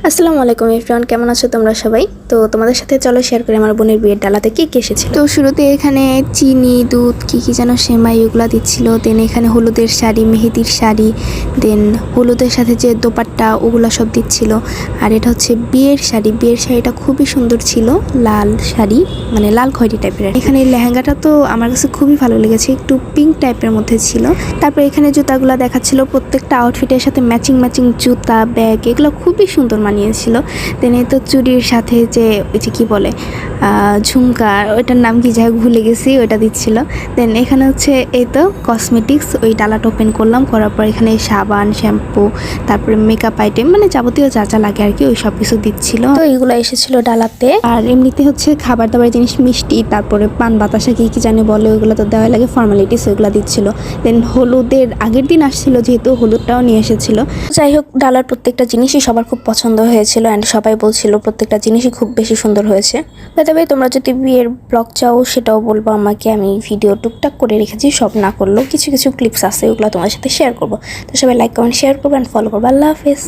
আসসালামু আলাইকুম এভরিওয়ান, কেমন আছো তোমরা সবাই? তো তোমাদের সাথে চলো শেয়ার করি আমার বোনের বিয়ের ডালাতে কি কি এসেছিল। তো শুরুতে এখানে চিনি, দুধ, কি কি যেন সেমাই ওগুলা দিচ্ছিল। দেন এখানে হলুদের শাড়ি, মেহেদির শাড়ি, দেন হলুদের সাথে যে দোপাট্টা ওগুলা সব দিচ্ছিল। আর এটা হচ্ছে বিয়ের শাড়ি। বিয়ের শাড়িটা খুবই সুন্দর ছিল, লাল শাড়ি, মানে লাল খয়েরি টাইপের। এখানে লেহেঙ্গাটা তো আমার কাছে খুবই ভালো লেগেছে, একটু পিঙ্ক টাইপের মধ্যে ছিল। তারপর এখানে জুতাগুলো দেখাচ্ছিল, প্রত্যেকটা আউটফিটের সাথে ম্যাচিং ম্যাচিং জুতা, ব্যাগ, এগুলো খুবই সুন্দর মানিয়েছিল। দেন এই তো চুড়ির সাথে যে ওই যে কী বলে ঝুমকা, ওইটার নাম কি যাই হোক ভুলে গেছি, ওইটা দিচ্ছিল। দেন এখানে হচ্ছে এই তো কসমেটিক্স, ওই ডালাটা ওপেন করলাম, করার পর এখানে সাবান, শ্যাম্পু, তারপরে মেকআপ আইটেম, মানে যাবতীয় যা যা লাগে আর কি, ওই সব কিছু দিচ্ছিল। তো এইগুলো এসেছিল ডালাতে। আর এমনিতে হচ্ছে খাবার দাবার জিনিস, মিষ্টি, তারপরে পান বাতাসা কি কি জানি বলে, ওইগুলো তো দেওয়া লাগে, ফর্মালিটিস, ওইগুলো দিচ্ছিল। দেন হলুদের আগের দিন আসছিল, যেহেতু হলুদটাও নিয়ে এসেছিল। যাই হোক, ডালার প্রত্যেকটা জিনিসই সবার খুব পছন্দ হয়েছিল অ্যান্ড সবাই বলছিল প্রত্যেকটা জিনিসই খুব বেশি সুন্দর হয়েছে। তবে তোমরা যদি বিয়ের ব্লগ চাও সেটাও বলবো আমাকে, আমি ভিডিও টুকটাক করে রেখেছি, সব না করলেও কিছু কিছু ক্লিপস আছে, ওগুলো তোমার সাথে শেয়ার করবো। তো সবাই লাইক, কমেন্ট, শেয়ার করবো অ্যান্ড ফলো করবো। আল্লাহ হাফেজ।